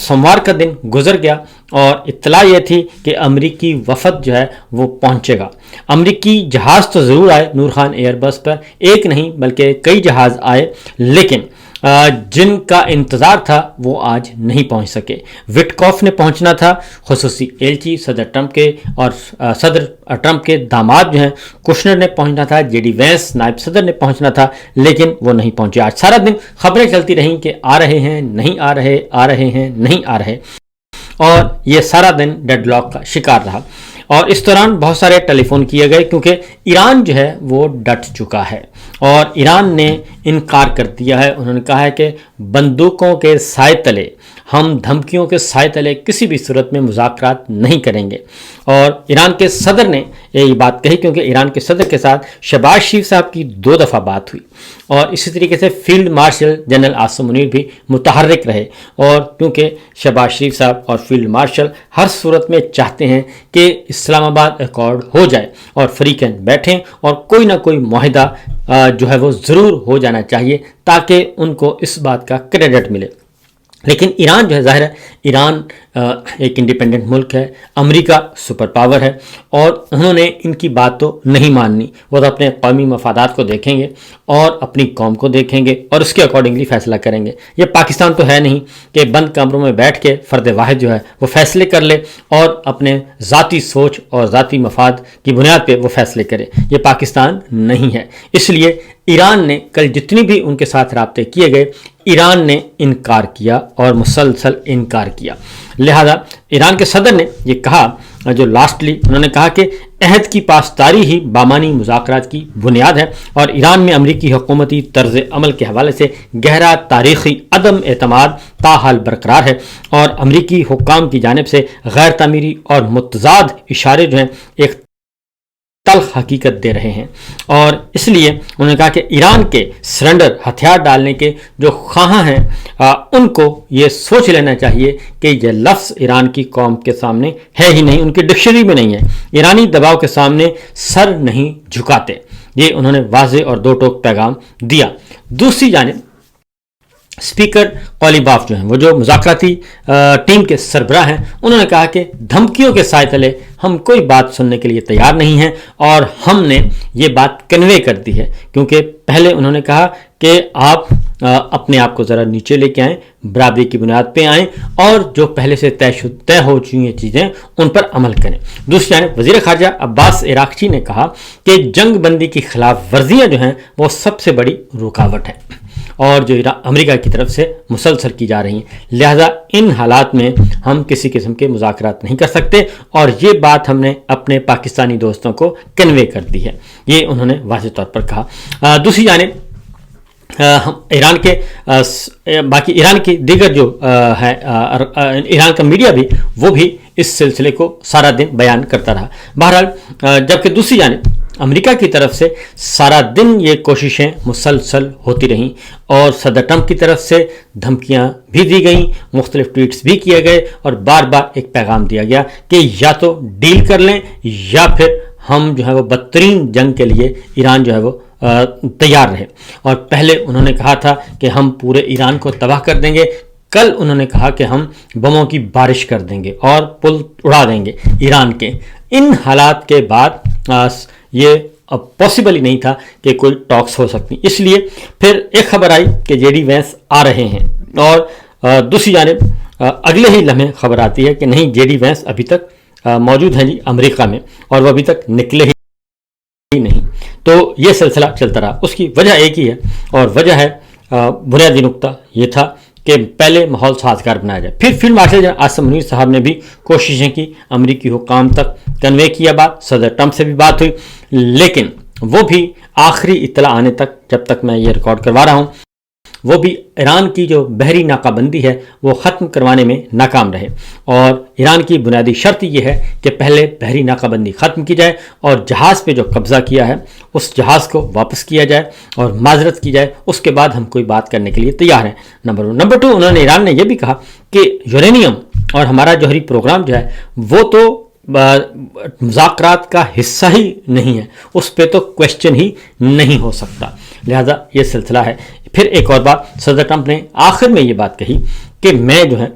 सोमवार का दिन गुजर गया और इत्तला ये थी कि अमरीकी वफद जो है वो पहुंचेगा। अमरीकी जहाज़ तो ज़रूर आए नूर खान एयरबस पर, एक नहीं बल्कि कई जहाज़ आए, लेकिन जिनका इंतज़ार था वो आज नहीं पहुंच सके। विटकॉफ ने पहुंचना था, खुसूसी एलची सदर ट्रंप के और सदर ट्रंप के दामाद जो हैं कुशनर ने पहुंचना था, जेडी वैंस नायब सदर ने पहुंचना था, लेकिन वो नहीं पहुंचे। आज सारा दिन खबरें चलती रहीं कि आ रहे हैं, नहीं आ रहे, आ रहे हैं, नहीं आ रहे, और ये सारा दिन डेडलॉक का शिकार रहा। और इस दौरान बहुत सारे टेलीफोन किए गए क्योंकि ईरान जो है वो डट चुका है और ईरान ने इनकार कर दिया है। उन्होंने कहा है कि बंदूकों के साए तले, हम धमकियों के साए तले किसी भी सूरत में मुज़ाकरात नहीं करेंगे। और ईरान के सदर ने यही बात कही क्योंकि ईरान के सदर के साथ शहबाज शरीफ साहब की 2 दफ़ा बात हुई और इसी तरीके से field marshal general Asim Munir भी मुतहर्रिक रहे। और क्योंकि शहबाज शरीफ साहब और फील्ड मार्शल हर सूरत में चाहते हैं कि इस्लामाबाद अकॉर्ड हो जाए और फरीकैन बैठें और कोई ना कोई मुआहिदा जो है वो ज़रूर हो जाना चाहिए ताकि उनको इस बात का क्रेडिट मिले। लेकिन ईरान जो है, ज़ाहिर है ईरान एक इंडिपेंडेंट मुल्क है, अमेरिका सुपर पावर है और उन्होंने इनकी बात तो नहीं माननी। वो तो अपने कौमी मफादात को देखेंगे और अपनी कौम को देखेंगे और उसके अकॉर्डिंगली फ़ैसला करेंगे। ये पाकिस्तान तो है नहीं कि बंद कमरों में बैठ के फ़र्द वाहिद जो है वो फ़ैसले कर ले और अपने ज़ाती सोच और ज़ाती मफाद की बुनियाद पर वो फ़ैसले करे। ये पाकिस्तान नहीं है। इसलिए ईरान ने कल जितनी भी उनके साथ राब्ते किए गए, ईरान ने इनकार किया और मुसलसल इनकार किया। लिहाजा ईरान के सदर ने ये कहा, जो लास्टली उन्होंने कहा कि अहद की पासदारी ही बामानी मुज़ाकरात की बुनियाद है और ईरान में अमरीकी हुकूमती तर्ज़ अमल के हवाले से गहरा तारीख़ी अदम एतमाद ताहाल बरकरार है और अमरीकी हुक्काम की जानिब से गैर तामीरी और मुतज़ाद इशारे जो हैं एक तल्ख हकीकत दे रहे हैं। और इसलिए उन्होंने कहा कि ईरान के सरेंडर, हथियार डालने के जो ख्वाहां हैं उनको ये सोच लेना चाहिए कि यह लफ्ज़ ईरान की कौम के सामने है ही नहीं, उनकी डिक्शनरी में नहीं है। ईरानी दबाव के सामने सर नहीं झुकाते, ये उन्होंने वाज़ेह और दो टोक पैगाम दिया। दूसरी जानिब स्पीकर कौलीबाफ जो हैं, वो जो मुज़ाकराती टीम के सरबराह हैं, उन्होंने कहा कि धमकियों के साए तले हम कोई बात सुनने के लिए तैयार नहीं हैं और हमने ये बात कन्वे कर दी है। क्योंकि पहले उन्होंने कहा कि आप अपने आप को ज़रा नीचे लेके आएँ, बराबरी की बुनियाद पे आएँ और जो पहले से तय हो चुकी चीज़ें उन पर अमल करें। दूसरी जानिब वज़ीर ख़ारजा अब्बास इराक़ची ने कहा कि जंग बंदी की खिलाफ वर्जियाँ जो हैं वो सबसे बड़ी रुकावट है और जो अमेरिका की तरफ से मुसलसल की जा रही हैं। लिहाजा इन हालात में हम किसी किस्म के मुज़ाकरात नहीं कर सकते और ये बात हमने अपने पाकिस्तानी दोस्तों को कन्वे कर दी है, ये उन्होंने वाज़ेह तौर पर कहा। दूसरी जानिब ईरान के बाकी ईरान की दीगर जो है ईरान का मीडिया भी वो भी इस सिलसिले को सारा दिन बयान करता रहा। बहरहाल जबकि दूसरी जानिब अमेरिका की तरफ से सारा दिन ये कोशिशें मुसलसल होती रहीं और सदर ट्रंप की तरफ से धमकियां भी दी गईं, मुख्तलिफ ट्वीट्स भी किए गए और बार बार एक पैगाम दिया गया कि या तो डील कर लें या फिर हम जो है वो बदतरीन जंग के लिए ईरान जो है वो तैयार रहे। और पहले उन्होंने कहा था कि हम पूरे ईरान को तबाह कर देंगे, कल उन्होंने कहा कि हम बमों की बारिश कर देंगे और पुल उड़ा देंगे ईरान के। इन हालात के बाद ये अब पॉसिबल ही नहीं था कि कोई टॉक्स हो सकती। इसलिए फिर एक खबर आई कि जेडी वैंस आ रहे हैं और दूसरी जानिब अगले ही लम्हे खबर आती है कि नहीं, जेडी वैंस अभी तक मौजूद हैं जी अमेरिका में और वो अभी तक निकले ही नहीं। तो ये सिलसिला चलता रहा। उसकी वजह एक ही है और वजह है बुनियादी नुक्ता ये था कि पहले माहौल साजगार बनाया जाए। फिर फील्ड मार्शल आसिम मुनीर साहब ने भी कोशिशें की, अमरीकी हुक्काम तक कन्वे किया बात, सदर ट्रंप से भी बात हुई, लेकिन वो भी आखिरी इत्तला आने तक, जब तक मैं ये रिकॉर्ड करवा रहा हूँ, वो भी ईरान की जो बहरी नाकाबंदी है वो ख़त्म करवाने में नाकाम रहे। और ईरान की बुनियादी शर्त ये है कि पहले बहरी नाकाबंदी ख़त्म की जाए और जहाज़ पे जो कब्ज़ा किया है उस जहाज़ को वापस किया जाए और माजरत की जाए, उसके बाद हम कोई बात करने के लिए तैयार हैं। नंबर 1। नंबर 2, उन्होंने ईरान ने यह भी कहा कि यूरेनियम और हमारा जौहरी प्रोग्राम जो है वो तो मुज़ाकरात का हिस्सा ही नहीं है, उस पर तो क्वेश्चन ही नहीं हो सकता। लिहाजा ये सिलसिला है। फिर एक और बात, सदर ट्रंप ने आखिर में ये बात कही कि मैं जो है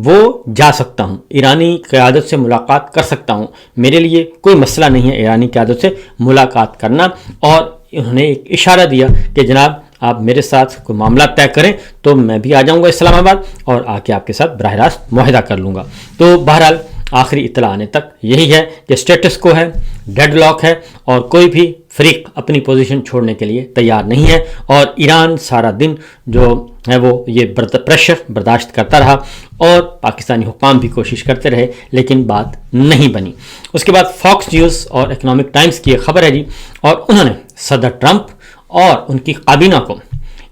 وہ جا سکتا ہوں، ایرانی قیادت سے ملاقات کر سکتا ہوں، میرے لیے کوئی مسئلہ نہیں ہے ایرانی قیادت سے ملاقات کرنا۔ اور انہوں نے ایک اشارہ دیا کہ جناب آپ میرے ساتھ کوئی معاملات طے کریں تو میں بھی آ جاؤں گا اسلام آباد اور آ کے آپ کے ساتھ براہ راست معاہدہ کر لوں گا۔ تو بہرحال آخری اطلاع آنے تک یہی ہے کہ اسٹیٹس کو ہے، ڈیڈ لاک ہے، اور کوئی بھی فریق اپنی پوزیشن چھوڑنے کے لیے تیار نہیں ہے، اور ایران سارا دن جو ہے وہ یہ پریشر برداشت کرتا رہا، اور پاکستانی حکام بھی کوشش کرتے رہے، لیکن بات نہیں بنی۔ اس کے بعد فاکس نیوز اور اکنامک ٹائمز کی ایک خبر ہے جی، اور انہوں نے صدر ٹرمپ اور ان کی کابینہ کو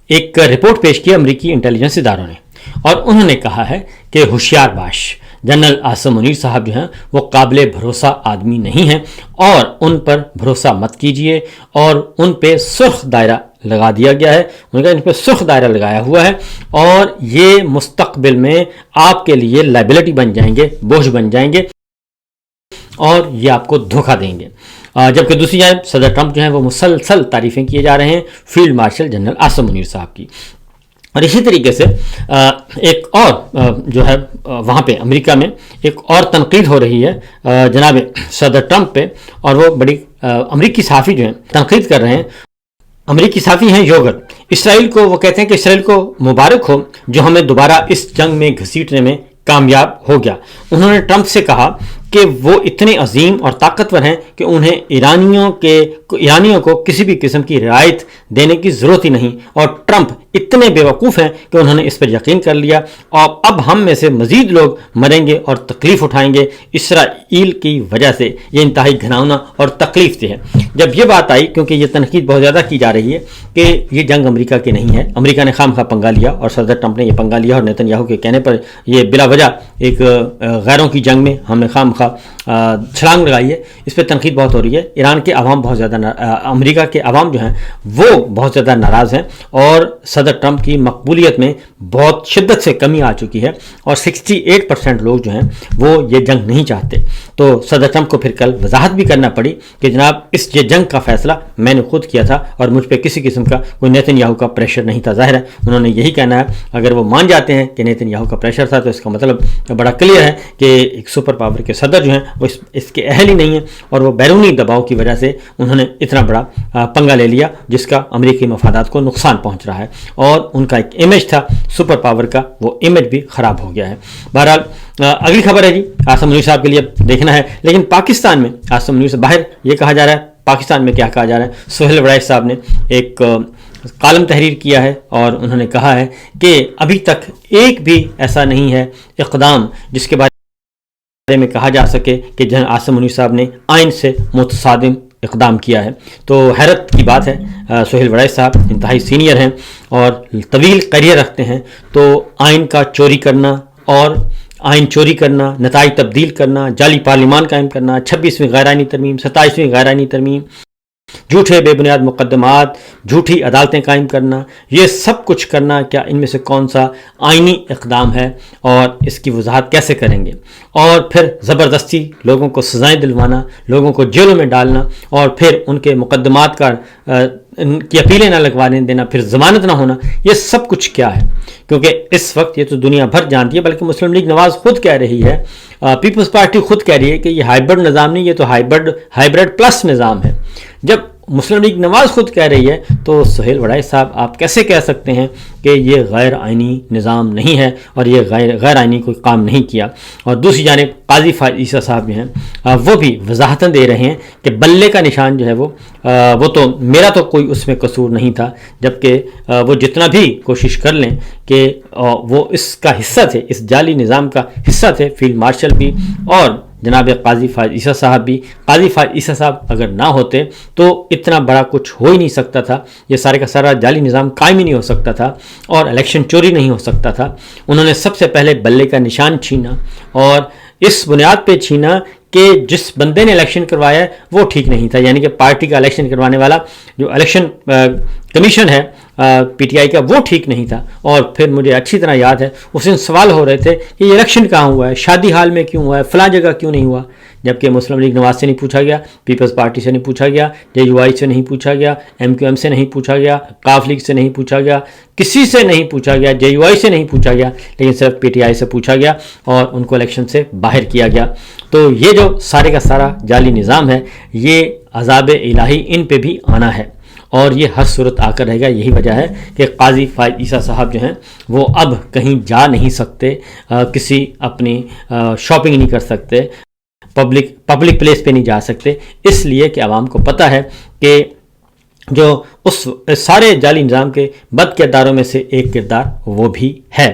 ایک رپورٹ پیش کی امریکی انٹیلیجنس اداروں نے، اور انہوں نے کہا ہے کہ ہوشیار باش، جنرل عاصم منیر صاحب جو ہیں وہ قابل بھروسہ آدمی نہیں ہیں، اور ان پر بھروسہ مت کیجئے، اور ان پہ سرخ دائرہ لگا دیا گیا ہے، ان کا ان پہ سرخ دائرہ لگایا ہوا ہے، اور یہ مستقبل میں آپ کے لیے لائبلٹی بن جائیں گے، بوجھ بن جائیں گے، اور یہ آپ کو دھوکہ دیں گے۔ جبکہ دوسری جانب صدر ٹرمپ جو ہیں وہ مسلسل تعریفیں کیے جا رہے ہیں field marshal general Asim Munir صاحب کی۔ اور اسی طریقے سے ایک اور جو ہے وہاں پہ امریکہ میں ایک اور تنقید ہو رہی ہے جناب صدر ٹرمپ پہ، اور وہ بڑی امریکی صحافی جو ہیں تنقید کر رہے ہیں۔ امریکی صحافی ہیں یوگر، اسرائیل کو وہ کہتے ہیں کہ اسرائیل کو مبارک ہو جو ہمیں دوبارہ اس جنگ میں گھسیٹنے میں کامیاب ہو گیا۔ انہوں نے ٹرمپ سے کہا کہ وہ اتنے عظیم اور طاقتور ہیں کہ انہیں ایرانیوں کو کسی بھی قسم کی رعایت دینے کی ضرورت ہی نہیں، اور ٹرمپ اتنے بیوقوف ہیں کہ انہوں نے اس پر یقین کر لیا، اور اب ہم میں سے مزید لوگ مریں گے اور تکلیف اٹھائیں گے اسرائیل کی وجہ سے۔ یہ انتہائی گھناؤنا اور تکلیف دہ ہے۔ جب یہ بات آئی، کیونکہ یہ تنقید بہت زیادہ کی جا رہی ہے کہ یہ جنگ امریکا کی نہیں ہے، امریکا نے خام خواہ پنگا لیا، اور صدر ٹرمپ نے یہ پنگا لیا، اور نیتن یاہو کے کہنے پر یہ بلا وجہ ایک غیروں کی جنگ میں ہم نے خام خواہ چھلانگ لگائی ہے، اس پہ تنقید بہت ہو رہی ہے۔ ایران کے عوام بہت زیادہ امریکہ کے عوام جو ہیں وہ بہت زیادہ ناراض ہیں، اور صدر ٹرمپ کی مقبولیت میں بہت شدت سے کمی آ چکی ہے، اور 68% لوگ جو ہیں وہ یہ جنگ نہیں چاہتے۔ تو صدر ٹرمپ کو پھر کل وضاحت بھی کرنا پڑی کہ جناب اس یہ جنگ کا فیصلہ میں نے خود کیا تھا، اور مجھ پہ کسی قسم کا کوئی نیتن یاہو کا پریشر نہیں تھا۔ ظاہر ہے انہوں نے یہی کہنا ہے، اگر وہ مان جاتے ہیں کہ نیتن یاہو کا پریشر تھا تو اس کا مطلب بڑا کلیئر ہے کہ ایک سپر پاور کے صدر جو ہیں وہ اس کے اہل ہی نہیں ہیں، اور وہ بیرونی دباؤ کی وجہ سے انہوں نے اتنا بڑا پنگا لے لیا جس کا امریکی مفادات کو نقصان پہنچ رہا ہے، اور ان کا ایک امیج تھا سپر پاور کا، وہ امیج بھی خراب ہو گیا ہے۔ بہرحال اگلی خبر ہے جی عاصم منیر صاحب کے لیے دیکھنا ہے، لیکن پاکستان میں عاصم منیر سے باہر یہ کہا جا رہا ہے، پاکستان میں کیا کہا جا رہا ہے؟ سہیل وڑائچ صاحب نے ایک کالم تحریر کیا ہے، اور انہوں نے کہا ہے کہ ابھی تک ایک بھی ایسا نہیں ہے اقدام جس کے بارے میں کہا جا سکے کہ جنرل عاصم منیر صاحب نے آئین سے متصادم اقدام کیا ہے۔ تو حیرت کی بات ہے، سہیل وڑائچ صاحب انتہائی سینئر ہیں اور طویل کیریئر رکھتے ہیں، تو آئین کا چوری کرنا، اور آئین چوری کرنا، نتائج تبدیل کرنا، جعلی پارلیمان قائم کرنا، 26ویں غیر آئینی ترمیم، 27ویں غیر آئینی ترمیم، جھوٹے بے بنیاد مقدمات، جھوٹی عدالتیں قائم کرنا، یہ سب کچھ کرنا، کیا ان میں سے کون سا آئینی اقدام ہے، اور اس کی وضاحت کیسے کریں گے؟ اور پھر زبردستی لوگوں کو سزائیں دلوانا، لوگوں کو جیلوں میں ڈالنا، اور پھر ان کے مقدمات کا کی اپیلیں نہ لگوانے دینا، پھر ضمانت نہ ہونا، یہ سب کچھ کیا ہے؟ کیونکہ اس وقت یہ تو دنیا بھر جانتی ہے، بلکہ مسلم لیگ نواز خود کہہ رہی ہے، پیپلز پارٹی خود کہہ رہی ہے کہ یہ ہائبرڈ نظام نہیں، یہ تو ہائبرڈ پلس نظام ہے۔ جب مسلم لیگ نواز خود کہہ رہی ہے تو سہیل وڑائچ صاحب آپ کیسے کہہ سکتے ہیں کہ یہ غیر آئینی نظام نہیں ہے اور یہ غیر آئینی کوئی کام نہیں کیا؟ اور دوسری جانب قاضی فائز عیسیٰ صاحب جو ہیں وہ بھی وضاحتیں دے رہے ہیں کہ بلے کا نشان جو ہے وہ تو میرا تو کوئی اس میں قصور نہیں تھا، جبکہ وہ جتنا بھی کوشش کر لیں کہ وہ اس کا حصہ تھے، اس جعلی نظام کا حصہ تھے، فیلڈ مارشل بھی اور جناب قاضی فائز عیسیٰ صاحب بھی۔ قاضی فائز عیسیٰ صاحب اگر نہ ہوتے تو اتنا بڑا کچھ ہو ہی نہیں سکتا تھا، یہ سارے کا سارا جعلی نظام قائم ہی نہیں ہو سکتا تھا، اور الیکشن چوری نہیں ہو سکتا تھا۔ انہوں نے سب سے پہلے بلے کا نشان چھینا، اور اس بنیاد پہ چھینا کہ جس بندے نے الیکشن کروایا ہے وہ ٹھیک نہیں تھا، یعنی کہ پارٹی کا الیکشن کروانے والا جو الیکشن कमीशन है पीटीआई का, वो ठीक नहीं था। और फिर मुझे अच्छी तरह याद है उस दिन सवाल हो रहे थे कि ये इलेक्शन कहाँ हुआ है, शादी हाल में क्यों हुआ है, फलां जगह क्यों नहीं हुआ, जबकि मुस्लिम लीग नवाज से नहीं पूछा गया, पीपल्स पार्टी से नहीं पूछा गया, जेयूआई से नहीं पूछा गया, एमक्यूएम से नहीं पूछा गया, काफ लीग से नहीं पूछा गया, किसी से नहीं पूछा गया, जेयूआई से नहीं पूछा गया, लेकिन सिर्फ पीटीआई से पूछा गया और उनको इलेक्शन से बाहर किया गया। तो ये जो सारे का सारा जाली निज़ाम है, ये अज़ाब इलाही इन पे भी आना है और ये हर सूरत आकर रहेगा। यही वजह है कि काजी फायद ईसा साहब जो हैं वो अब कहीं जा नहीं सकते, किसी अपनी शॉपिंग नहीं कर सकते, पब्लिक प्लेस पे नहीं जा सकते, इसलिए कि आवाम को पता है कि जो उस सारे जाली निज़ाम के बद किरदारों में से एक किरदार वो भी है।